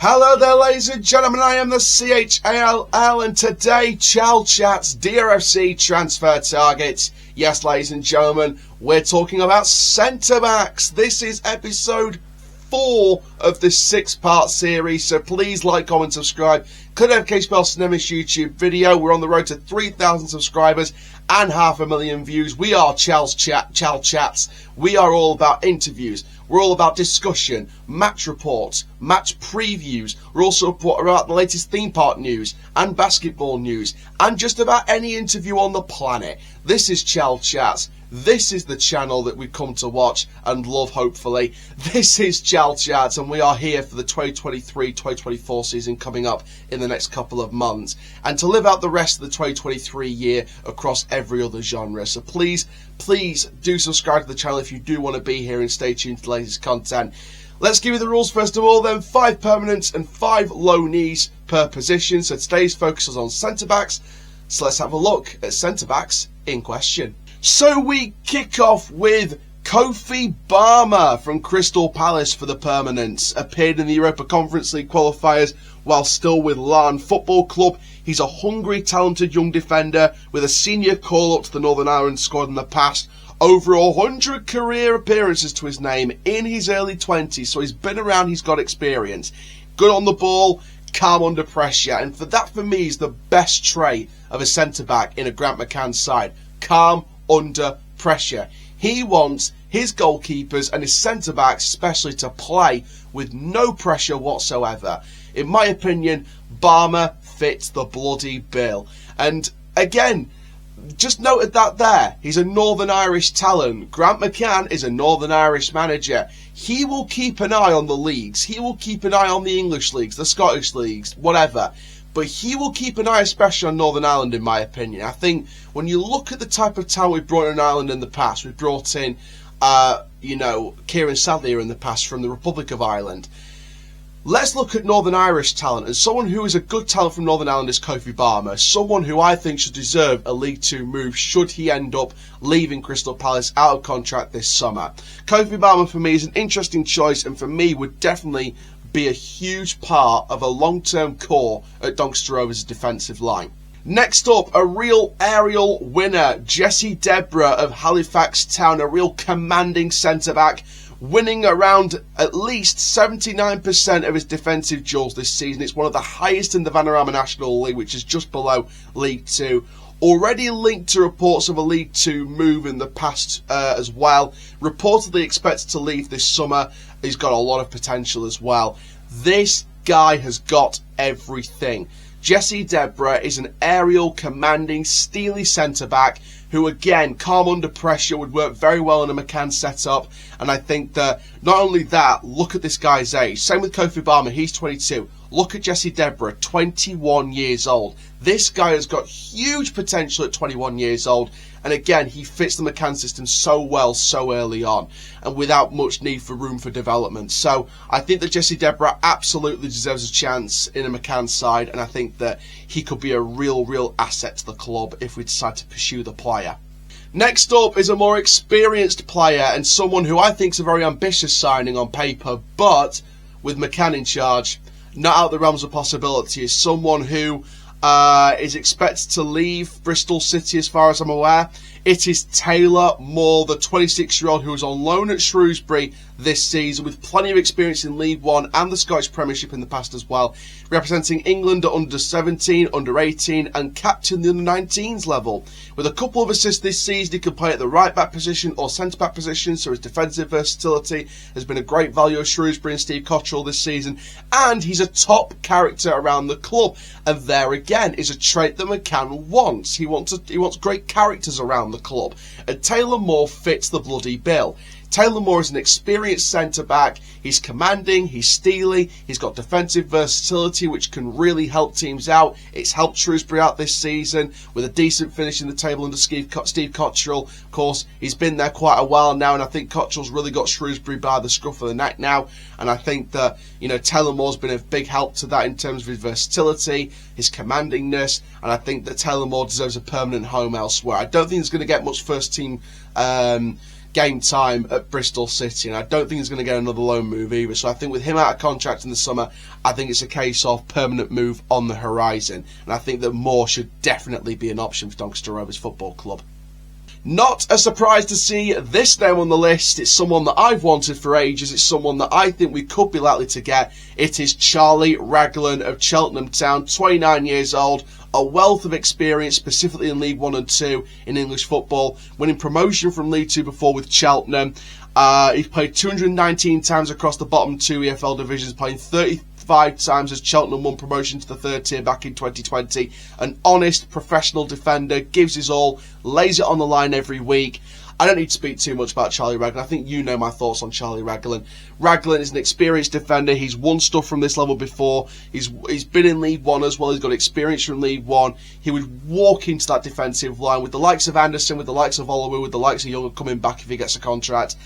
Hello there, ladies and gentlemen, I am the Chall, and today, Chall Chats, DRFC transfer targets. Yes, ladies and gentlemen, we're talking about centre-backs. This is episode 4 of this 6-part series, so please like, comment, subscribe. Click the notification bell to never miss YouTube video. We're on the road to 3,000 subscribers and 500,000 views. We are Chall Chats. We are all about interviews. We're all about discussion, match reports, match previews. We're also about the latest theme park news and basketball news and just about any interview on the planet. This is Chall Chats. This is the channel that we've come to watch and love, hopefully. This is Chall Chats, and we are here for the 2023-2024 season coming up in the next couple of months, and to live out the rest of the 2023 year across every other genre. So please do subscribe to the channel if you do want to be here, and stay tuned to the latest content. Let's give you the rules first of all then. 5 permanents and 5 loanees per position. So today's focus is on centre-backs. So let's have a look at centre-backs in question. So we kick off with Kofi Balmer from Crystal Palace for the permanents. Appeared in the Europa Conference League qualifiers while still with Allan Football Club. He's a hungry, talented young defender with a senior call-up to the Northern Ireland squad in the past. Over 100 career appearances to his name in his early 20s, so he's been around, he's got experience. Good on the ball, calm under pressure, and for me, is the best trait of a centre-back in a Grant McCann side. Calm under pressure. He wants his goalkeepers and his centre-backs especially to play with no pressure whatsoever. In my opinion, Balmer fits the bloody bill. And again, just noted that there. He's a Northern Irish talent. Grant McCann is a Northern Irish manager. He will keep an eye on the leagues. He will keep an eye on the English leagues, the Scottish leagues, whatever. But he will keep an eye especially on Northern Ireland, in my opinion. I think when you look at the type of talent we've brought in Ireland in the past, we've brought in, Kieran Sadlier in the past from the Republic of Ireland. Let's look at Northern Irish talent, and someone who is a good talent from Northern Ireland is Kofi Balmer, someone who I think should deserve a League 2 move should he end up leaving Crystal Palace out of contract this summer. Kofi Balmer for me is an interesting choice, and for me would definitely be a huge part of a long-term core at Doncaster Rovers' defensive line. Next up, a real aerial winner, Jesse Debrah of Halifax Town, a real commanding centre-back, winning around at least 79% of his defensive duels this season. It's one of the highest in the Vanarama National League, which is just below League 2. Already linked to reports of a League 2 move in the past as well. Reportedly expected to leave this summer. He's got a lot of potential as well. This guy has got everything. Jesse Debrah is an aerial, commanding, steely centre-back who, again, calm under pressure, would work very well in a McCann setup. And I think that, not only that, look at this guy's age. Same with Kofi Balmer, he's 22. Look at Jesse Debrah, 21 years old. This guy has got huge potential at 21 years old. And again, he fits the McCann system so well, so early on, and without much need for room for development. So I think that Jesse Debrah absolutely deserves a chance in a McCann side, and I think that he could be a real asset to the club if we decide to pursue the player. Next up is a more experienced player, and someone who I think is a very ambitious signing on paper, but with McCann in charge, not out of the realms of possibility, is someone who is expected to leave Bristol City as far as I'm aware. It is Taylor Moore, the 26-year-old who was on loan at Shrewsbury this season with plenty of experience in League 1 and the Scottish Premiership in the past as well, representing England at under 17, under 18 and captain the under 19s level. With a couple of assists this season, he can play at the right back position or centre back position, so his defensive versatility has been a great value of Shrewsbury and Steve Cotterill this season, and he's a top character around the club, and there again is a trait that McCann wants. He wants great characters around the club, and Taylor Moore fits the bloody bill. Taylor Moore is an experienced centre-back. He's commanding, he's steely, he's got defensive versatility which can really help teams out. It's helped Shrewsbury out this season with a decent finish in the table under Steve Cotterill. Of course, he's been there quite a while now, and I think Cotterill's really got Shrewsbury by the scruff of the neck now. And I think that, Taylor Moore's been a big help to that in terms of his versatility, his commandingness, and I think that Taylor Moore deserves a permanent home elsewhere. I don't think he's going to get much first team game time at Bristol City, and I don't think he's going to get another loan move either. So I think with him out of contract in the summer, I think it's a case of permanent move on the horizon, and I think that Moore should definitely be an option for Doncaster Rovers Football Club. Not a surprise to see this name on the list. It's someone that I've wanted for ages. It's someone that I think we could be likely to get. It is Charlie Raglan of Cheltenham Town, 29 years old, a wealth of experience, specifically in League 1 and 2 in English football, winning promotion from League 2 before with Cheltenham. He's played 219 times across the bottom 2 EFL divisions, playing 35 times as Cheltenham won promotion to the 3rd tier back in 2020. An honest, professional defender, gives his all, lays it on the line every week. I don't need to speak too much about Charlie Raglan. I think you know my thoughts on Charlie Raglan. Raglan is an experienced defender. He's won stuff from this level before. He's been in League 1 as well. He's got experience from League 1. He would walk into that defensive line with the likes of Anderson, with the likes of Oliver, with the likes of Young coming back if he gets a contract,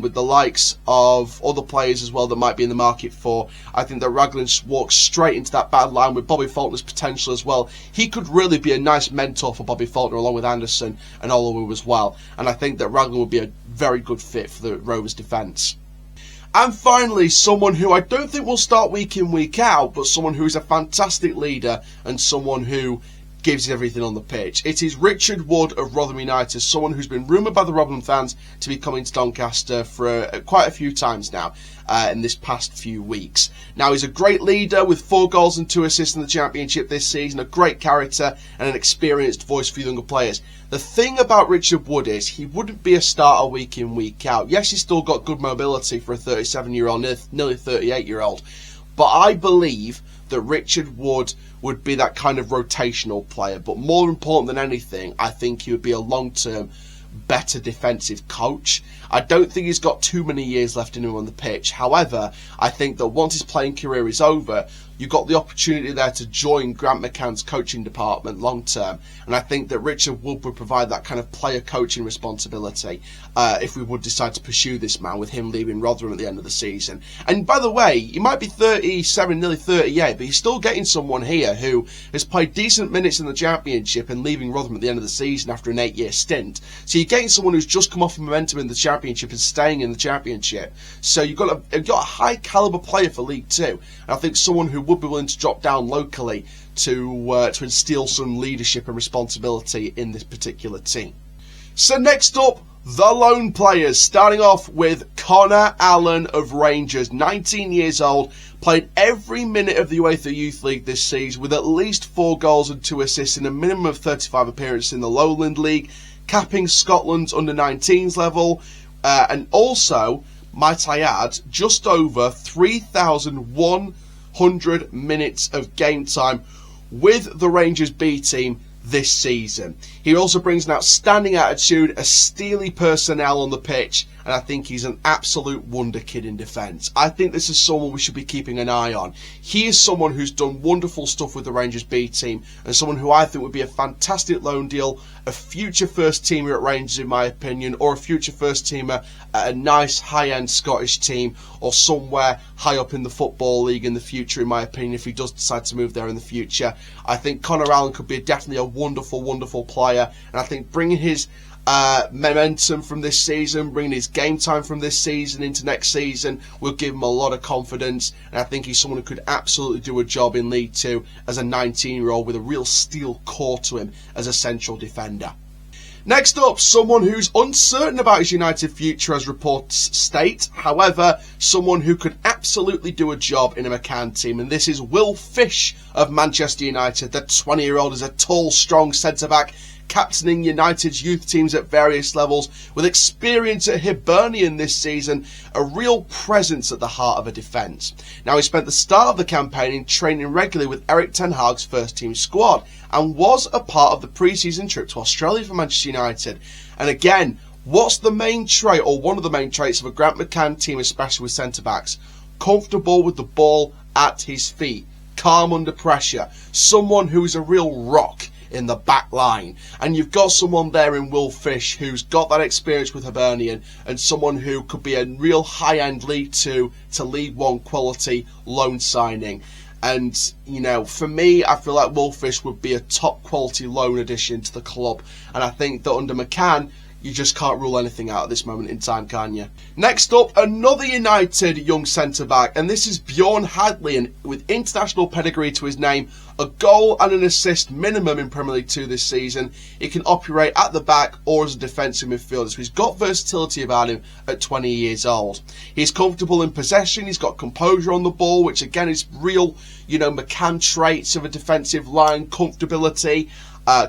with the likes of other players as well that might be in the market for. I think that Raglan walks straight into that bad line with Bobby Faulkner's potential as well. He could really be a nice mentor for Bobby Faulkner along with Anderson and Oliver as well. And I think that Raglan would be a very good fit for the Rovers defence. And finally, someone who I don't think will start week in, week out, but someone who is a fantastic leader and someone who gives everything on the pitch. It is Richard Wood of Rotherham United, someone who's been rumoured by the Rotherham fans to be coming to Doncaster for quite a few times now in this past few weeks. Now, he's a great leader with 4 goals and 2 assists in the Championship this season, a great character and an experienced voice for younger players. The thing about Richard Wood is he wouldn't be a starter week in, week out. Yes, he's still got good mobility for a 37-year-old, nearly 38-year-old, but I believe that Richard Wood would be that kind of rotational player. But more important than anything, I think he would be a long-term, better defensive coach. I don't think he's got too many years left in him on the pitch. However, I think that once his playing career is over, you've got the opportunity there to join Grant McCann's coaching department long term, and I think that Richard Wood would provide that kind of player coaching responsibility if we would decide to pursue this man with him leaving Rotherham at the end of the season. And by the way, he might be 37, nearly 38, but he's still getting someone here who has played decent minutes in the Championship and leaving Rotherham at the end of the season after an 8-year stint. So you're getting someone who's just come off of momentum in the Championship and staying in the Championship. So you've got a high calibre player for League 2, and I think someone who would be willing to drop down locally to instill some leadership and responsibility in this particular team. So next up, the lone players, starting off with Connor Allan of Rangers, 19 years old, played every minute of the UEFA Youth League this season with at least 4 goals and 2 assists in a minimum of 35 appearances in the Lowland League, capping Scotland's under-19s level, and also, might I add, just over 3,100 minutes of game time with the Rangers B team this season. He also brings an outstanding attitude, a steely personnel on the pitch, and I think he's an absolute wonder kid in defence. I think this is someone we should be keeping an eye on. He is someone who's done wonderful stuff with the Rangers B team, and someone who I think would be a fantastic loan deal, a future first teamer at Rangers in my opinion, or a future first teamer at a nice high-end Scottish team, or somewhere high up in the Football League in the future in my opinion, if he does decide to move there in the future. I think Connor Allan could be definitely a wonderful, wonderful player, and I think bringing his momentum from this season, bringing his game time from this season into next season will give him a lot of confidence, and I think he's someone who could absolutely do a job in League 2 as a 19-year-old with a real steel core to him as a central defender. Next up, someone who's uncertain about his United future as reports state, however, someone who could absolutely do a job in a McCann team, and this is Will Fish of Manchester United. The 20-year-old is a tall, strong centre-back, captaining United's youth teams at various levels, with experience at Hibernian this season, a real presence at the heart of a defence. Now, he spent the start of the campaign in training regularly with Erik ten Hag's first team squad, and was a part of the pre-season trip to Australia for Manchester United. And again, what's the main trait, or one of the main traits of a Grant McCann team, especially with centre-backs? Comfortable with the ball at his feet, calm under pressure, someone who is a real rock in the back line. And you've got someone there in Will Fish who's got that experience with Hibernian, and someone who could be a real high-end League 2 to League 1 quality loan signing. And, you know, for me, I feel like Will Fish would be a top quality loan addition to the club. And I think that under McCann, you just can't rule anything out at this moment in time, can you? Next up, another United young centre-back, and this is Bjõrn Hardley, and with international pedigree to his name, a goal and an assist minimum in Premier League 2 this season. He can operate at the back or as a defensive midfielder, so he's got versatility about him at 20 years old. He's comfortable in possession, he's got composure on the ball, which again is real, McCann traits of a defensive line: comfortability,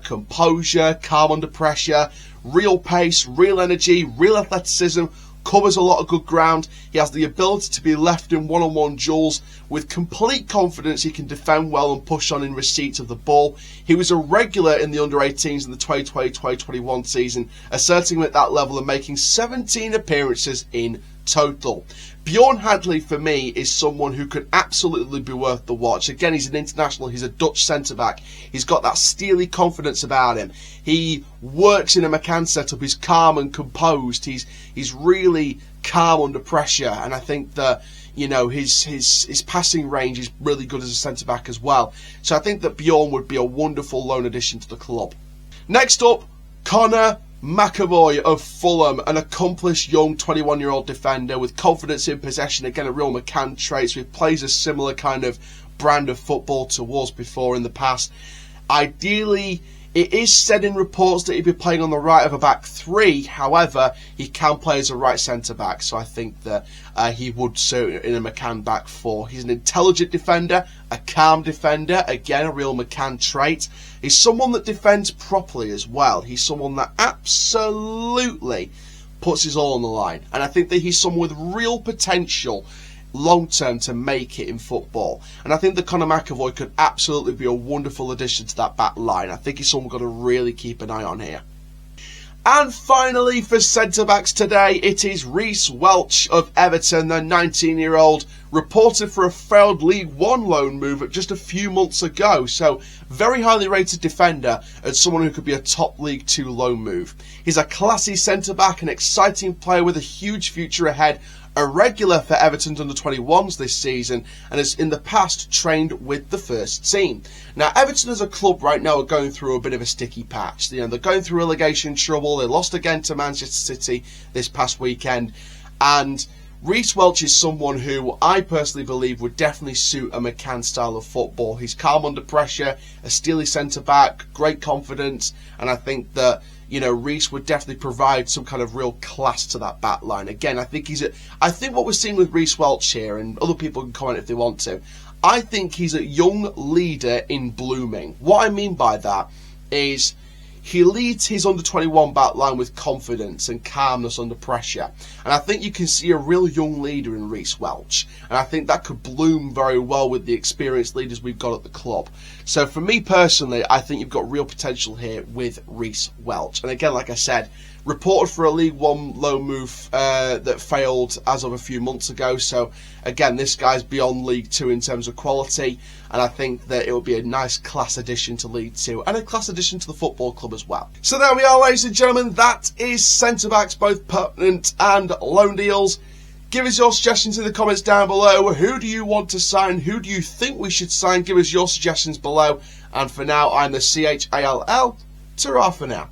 composure, calm under pressure, real pace, real energy, real athleticism, covers a lot of good ground. He has the ability to be left in one-on-one duels with complete confidence. He can defend well and push on in receipt of the ball. He was a regular in the under-18s in the 2020-2021 season, asserting him at that level and making 17 appearances in total. Bjõrn Hardley, for me, is someone who could absolutely be worth the watch. Again, he's an international, he's a Dutch centre-back. He's got that steely confidence about him. He works in a McCann setup, he's calm and composed. He's really calm under pressure, and I think that his passing range is really good as a centre-back as well. So I think that Bjõrn would be a wonderful loan addition to the club. Next up, McEvoy of Fulham, an accomplished young 21-year-old defender with confidence in possession, again a real McCann trait, so he plays a similar kind of brand of football to us before in the past. Ideally, it is said in reports that he'd be playing on the right of a back three. However, he can play as a right centre-back, so I think that he would suit in a McCann back four. He's an intelligent defender, a calm defender, again a real McCann trait. He's someone that defends properly as well. He's someone that absolutely puts his all on the line, and I think that he's someone with real potential long term to make it in football. And I think that McEvoy could absolutely be a wonderful addition to that back line. I think he's someone we've got to really keep an eye on here. And finally, for centre-backs today, it is Reece Welch of Everton, the 19-year-old, reported for a failed League One loan move just a few months ago. So, very highly rated defender and someone who could be a top League Two loan move. He's a classy centre-back, an exciting player with a huge future ahead, a regular for Everton's under-21s this season, and has in the past trained with the first team. Now, Everton as a club right now are going through a bit of a sticky patch. They're going through relegation trouble. They lost again to Manchester City this past weekend, and Reece Welch is someone who I personally believe would definitely suit a McCann style of football. He's calm under pressure, a steely centre-back, great confidence, and I think that Reece would definitely provide some kind of real class to that back line. Again, I think what we're seeing with Reece Welch here, and other people can comment if they want to, I think he's a young leader in blooming. What I mean by that is he leads his under-21 back line with confidence and calmness under pressure. And I think you can see a real young leader in Reece Welch. And I think that could bloom very well with the experienced leaders we've got at the club. So for me personally, I think you've got real potential here with Reece Welch. And again, like I said, reported for a League One loan move that failed as of a few months ago. So again, this guy's beyond League Two in terms of quality, and I think that it will be a nice class addition to League Two and a class addition to the football club as well. So there we are, ladies and gentlemen. That is centre-backs, both permanent and loan deals. Give us your suggestions in the comments down below. Who do you want to sign? Who do you think we should sign? Give us your suggestions below. And for now, I'm the CHALL. Ta-ra for now.